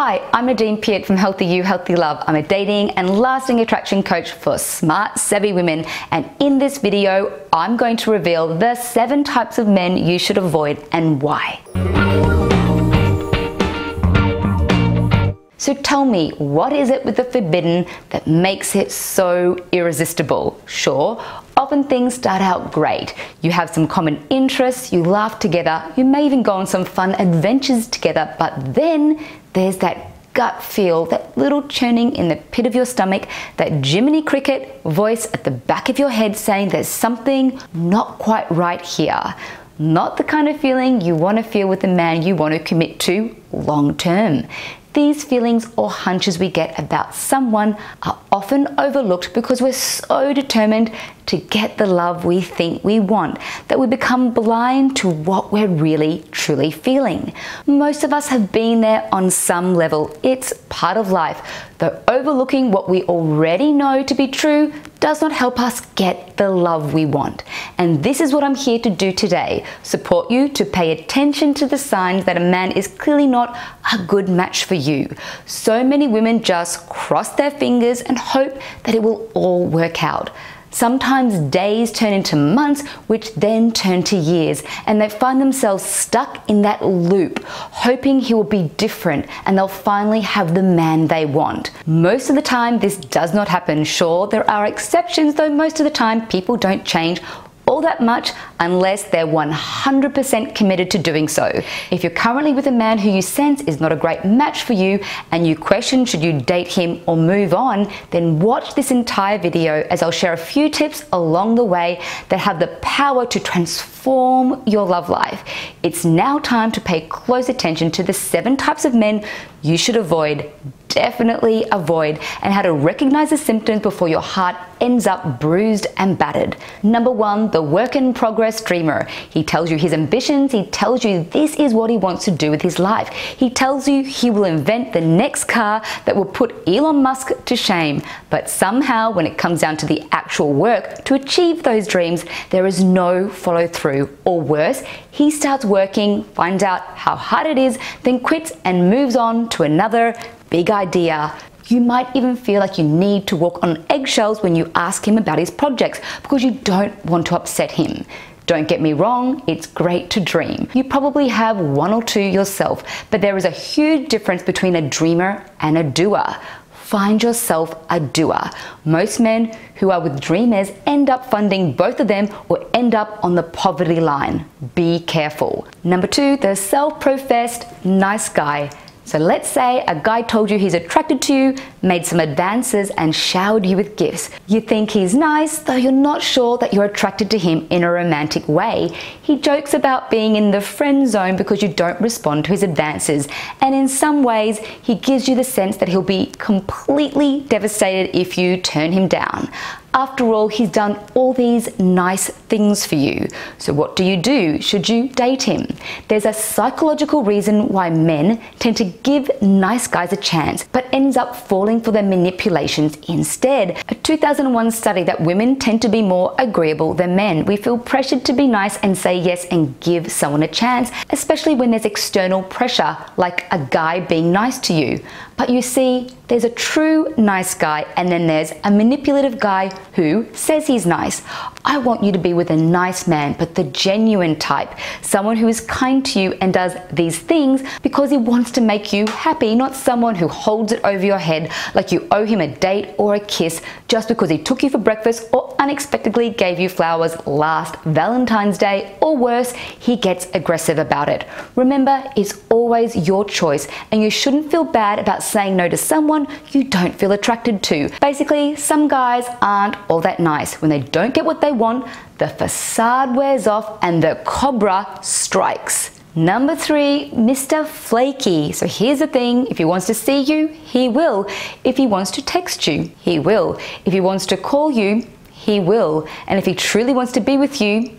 Hi, I'm Nadine Piat from Healthy You, Healthy Love. I'm a dating and lasting attraction coach for smart, savvy women. And in this video, I'm going to reveal the 7 types of men you should avoid and why. So tell me, what is it with the forbidden that makes it so irresistible? Sure, often things start out great. You have some common interests, you laugh together, you may even go on some fun adventures together, but then there's that gut feel, that little churning in the pit of your stomach, that Jiminy Cricket voice at the back of your head saying there's something not quite right here. Not the kind of feeling you want to feel with the man you want to commit to long term. These feelings or hunches we get about someone are often overlooked because we're so determined to get the love we think we want that we become blind to what we're really truly feeling. Most of us have been there on some level. It's part of life. Though overlooking what we already know to be true does not help us get the love we want. And this is what I'm here to do today. Support you to pay attention to the signs that a man is clearly not a good match for you. So many women just cross their fingers and hope that it will all work out. Sometimes days turn into months, which then turn to years, and they find themselves stuck in that loop, hoping he will be different and they'll finally have the man they want. Most of the time, this does not happen. Sure, there are exceptions, though most of the time people don't change all that much unless they're 100% committed to doing so. If you're currently with a man who you sense is not a great match for you and you question should you date him or move on, then watch this entire video as I'll share a few tips along the way that have the power to transform your love life. It's now time to pay close attention to the 7 types of men you should avoid, definitely avoid, and how to recognize the symptoms before your heart ends up bruised and battered. Number 1, the work-in-progress dreamer. He tells you his ambitions, he tells you this is what he wants to do with his life. He tells you he will invent the next car that will put Elon Musk to shame. But somehow, when it comes down to the actual work to achieve those dreams, there is no follow-through. Or worse, he starts working, finds out how hard it is, then quits and moves on to another big idea. You might even feel like you need to walk on eggshells when you ask him about his projects because you don't want to upset him. Don't get me wrong, it's great to dream. You probably have 1 or 2 yourself, but there is a huge difference between a dreamer and a doer. Find yourself a doer. Most men who are with dreamers end up funding both of them or end up on the poverty line. Be careful. Number 2, the self-professed nice guy. So let's say a guy told you he's attracted to you, made some advances and showered you with gifts. You think he's nice, though you're not sure that you're attracted to him in a romantic way. He jokes about being in the friend zone because you don't respond to his advances. And in some ways, he gives you the sense that he'll be completely devastated if you turn him down. After all, he's done all these nice things for you. So what do you do? Should you date him? There's a psychological reason why men tend to give nice guys a chance, but ends up falling for their manipulations instead. A 2001 study that women tend to be more agreeable than men. We feel pressured to be nice and say yes and give someone a chance, especially when there's external pressure, like a guy being nice to you. But you see, there's a true nice guy and then there's a manipulative guy who says he's nice. I want you to be with a nice man, but the genuine type. Someone who is kind to you and does these things because he wants to make you happy, not someone who holds it over your head like you owe him a date or a kiss just because he took you for breakfast or unexpectedly gave you flowers last Valentine's Day, or worse, he gets aggressive about it. Remember, it's always your choice and you shouldn't feel bad about saying no to someone you don't feel attracted to. Basically, some guys aren't all that nice. When they don't get what they want, the facade wears off and the cobra strikes. Number 3, Mr. Flaky. So here's the thing, if he wants to see you, he will. If he wants to text you, he will. If he wants to call you, he will. And if he truly wants to be with you,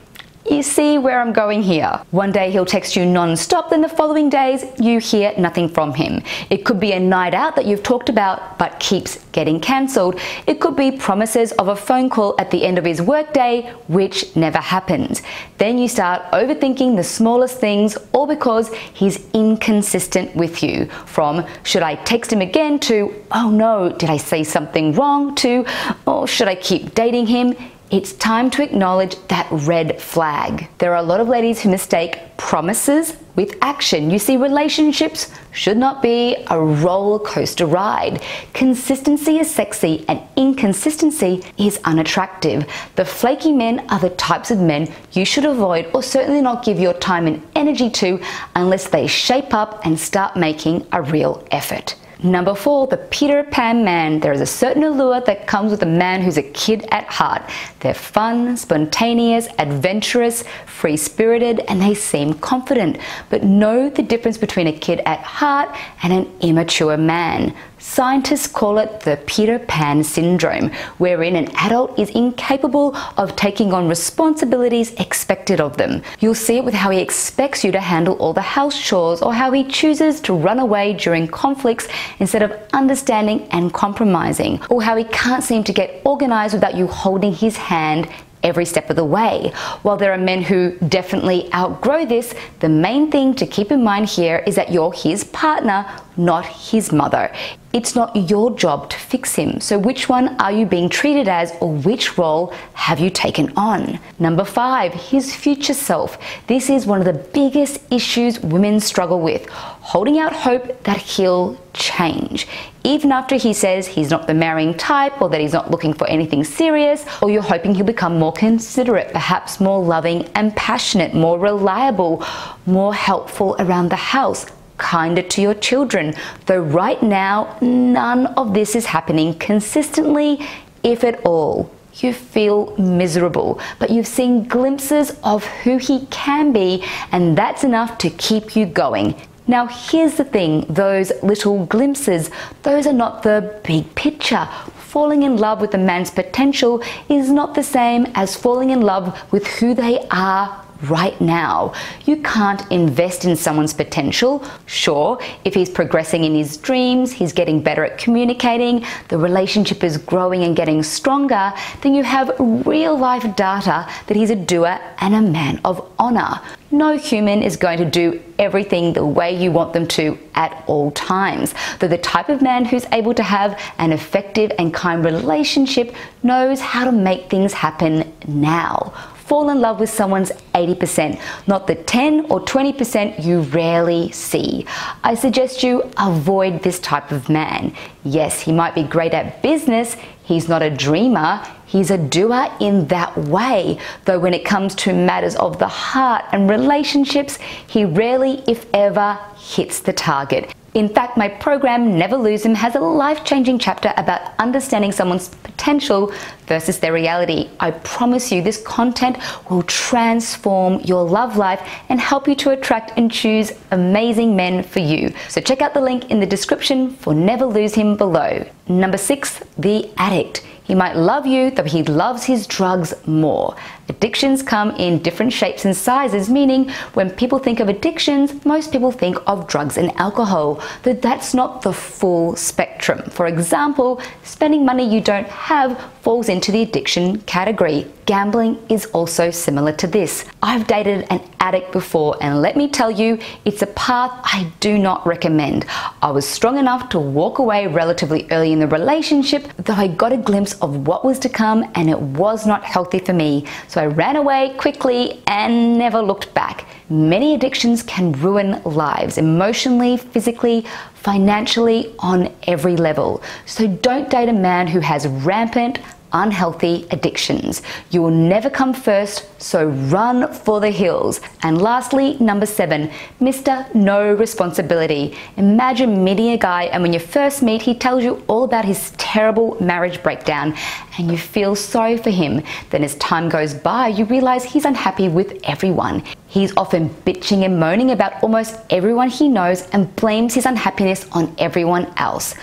You see where I'm going here? One day he'll text you non-stop, then the following days you hear nothing from him. It could be a night out that you've talked about but keeps getting cancelled. It could be promises of a phone call at the end of his workday which never happens. Then you start overthinking the smallest things, all because he's inconsistent with you. From should I text him again to oh no, did I say something wrong, to oh should I keep dating him? It's time to acknowledge that red flag. There are a lot of ladies who mistake promises with action. You see, relationships should not be a roller coaster ride. Consistency is sexy and inconsistency is unattractive. The flaky men are the types of men you should avoid, or certainly not give your time and energy to, unless they shape up and start making a real effort. Number 4, the Peter Pan man. There is a certain allure that comes with a man who's a kid at heart. They're fun, spontaneous, adventurous, free-spirited, and they seem confident. But know the difference between a kid at heart and an immature man. Scientists call it the Peter Pan syndrome, wherein an adult is incapable of taking on responsibilities expected of them. You'll see it with how he expects you to handle all the house chores, or how he chooses to run away during conflicts instead of understanding and compromising, or how he can't seem to get organized without you holding his hand every step of the way. While there are men who definitely outgrow this, the main thing to keep in mind here is that you're his partner, not his mother. It's not your job to fix him. So which one are you being treated as, or which role have you taken on? Number 5, his future self. This is one of the biggest issues women struggle with, holding out hope that he'll change. Even after he says he's not the marrying type, or that he's not looking for anything serious, or you're hoping he'll become more considerate, perhaps more loving and passionate, more reliable, more helpful around the house, kinder to your children. Though right now, none of this is happening consistently, if at all. You feel miserable, but you've seen glimpses of who he can be, and that's enough to keep you going. Now here's the thing, those little glimpses, those are not the big picture. Falling in love with a man's potential is not the same as falling in love with who they are right now. You can't invest in someone's potential. Sure, if he's progressing in his dreams, he's getting better at communicating, the relationship is growing and getting stronger, then you have real life data that he's a doer and a man of honor. No human is going to do everything the way you want them to at all times. Though the type of man who's able to have an effective and kind relationship knows how to make things happen now. Fall in love with someone's 80%, not the 10 or 20% you rarely see. I suggest you avoid this type of man. Yes, he might be great at business, he's not a dreamer, he's a doer in that way. Though when it comes to matters of the heart and relationships, he rarely, if ever, hits the target. In fact, my program, Never Lose Him, has a life-changing chapter about understanding someone's potential versus their reality. I promise you this content will transform your love life and help you to attract and choose amazing men for you. So check out the link in the description for Never Lose Him below. Number 6, the addict. He might love you, though he loves his drugs more. Addictions come in different shapes and sizes, meaning when people think of addictions, most people think of drugs and alcohol, though that's not the full spectrum. For example, spending money you don't have falls into the addiction category. Gambling is also similar to this. I've dated an addict before, and let me tell you, it's a path I do not recommend. I was strong enough to walk away relatively early in the relationship, though I got a glimpse of what was to come, and it was not healthy for me. So I ran away quickly and never looked back. Many addictions can ruin lives, emotionally, physically, financially, on every level. So don't date a man who has rampant, unhealthy addictions. You will never come first, so run for the hills. And lastly, number 7, Mr. No Responsibility. Imagine meeting a guy, and when you first meet, he tells you all about his terrible marriage breakdown, and you feel sorry for him. Then as time goes by, you realize he's unhappy with everyone. He's often bitching and moaning about almost everyone he knows and blames his unhappiness on everyone else.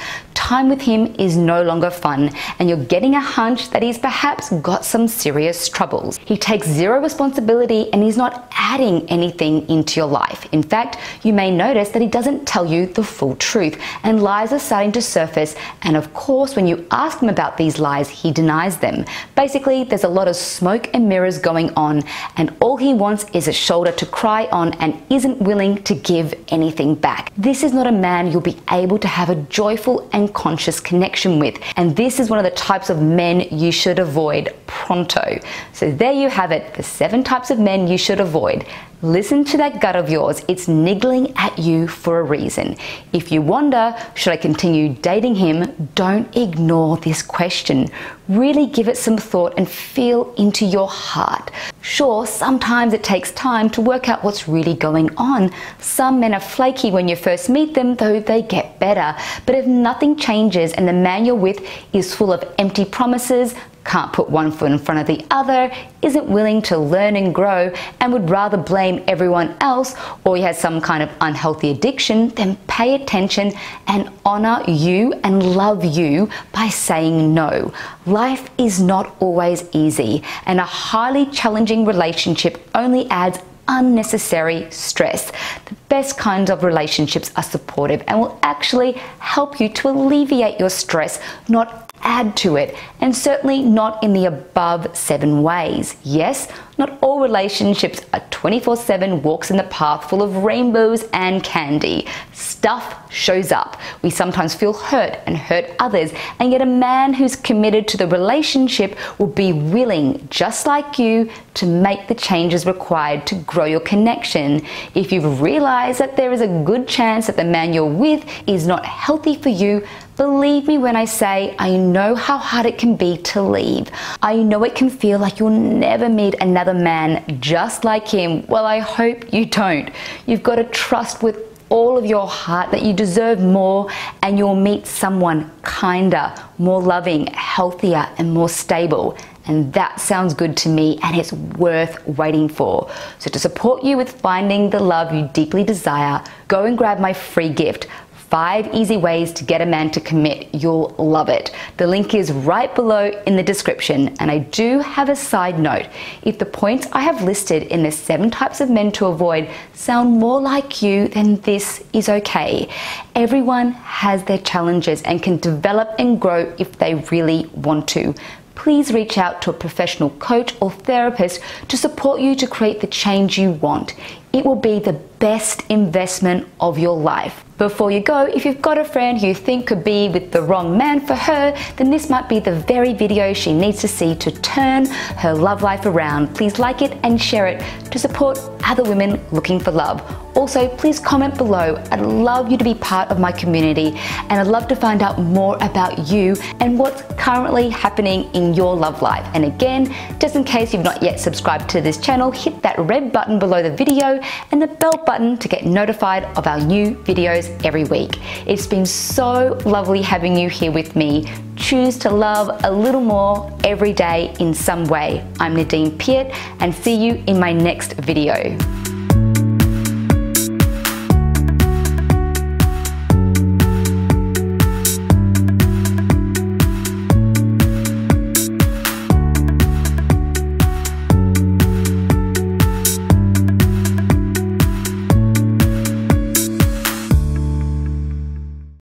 time with him is no longer fun and you're getting a hunch that he's perhaps got some serious troubles. He takes zero responsibility and he's not adding anything into your life. In fact, you may notice that he doesn't tell you the full truth and lies are starting to surface, and of course when you ask him about these lies, he denies them. Basically, there's a lot of smoke and mirrors going on and all he wants is a shoulder to cry on and isn't willing to give anything back. This is not a man you'll be able to have a joyful and conscious connection with, and this is one of the types of men you should avoid pronto. So there you have it, the 7 types of men you should avoid. Listen to that gut of yours, it's niggling at you for a reason. If you wonder, should I continue dating him, don't ignore this question. Really give it some thought and feel into your heart. Sure, sometimes it takes time to work out what's really going on. Some men are flaky when you first meet them, though they get better. But if nothing changes and the man you're with is full of empty promises, can't put one foot in front of the other, isn't willing to learn and grow, and would rather blame everyone else, or he has some kind of unhealthy addiction, then pay attention and honor you and love you by saying no. Life is not always easy, and a highly challenging relationship only adds unnecessary stress. The best kinds of relationships are supportive and will actually help you to alleviate your stress, not add to it, and certainly not in the above 7 ways. Yes, not all relationships are 24/7 walks in the path full of rainbows and candy. Stuff shows up. We sometimes feel hurt and hurt others, and yet a man who's committed to the relationship will be willing, just like you, to make the changes required to grow your connection. If you've realized that there is a good chance that the man you're with is not healthy for you, believe me when I say I know how hard it can be to leave. I know it can feel like you'll never meet another man just like him. Well, I hope you don't. You've got to trust with all of your heart that you deserve more, and you'll meet someone kinder, more loving, healthier, and more stable. And that sounds good to me, and it's worth waiting for. So to support you with finding the love you deeply desire, go and grab my free gift, 5 easy ways to get a man to commit. You'll love it. The link is right below in the description. And I do have a side note. If the points I have listed in the 7 types of men to avoid sound more like you, then this is okay. Everyone has their challenges and can develop and grow if they really want to. Please reach out to a professional coach or therapist to support you to create the change you want. It will be the best investment of your life. Before you go, if you've got a friend who you think could be with the wrong man for her, then this might be the very video she needs to see to turn her love life around. Please like it and share it to support other women looking for love. Also, please comment below. I'd love you to be part of my community, and I'd love to find out more about you and what's currently happening in your love life. And again, just in case you've not yet subscribed to this channel, hit that red button below the video and the bell button to get notified of our new videos every week. It's been so lovely having you here with me. Choose to love a little more every day in some way. I'm Nadine Piat, and see you in my next video.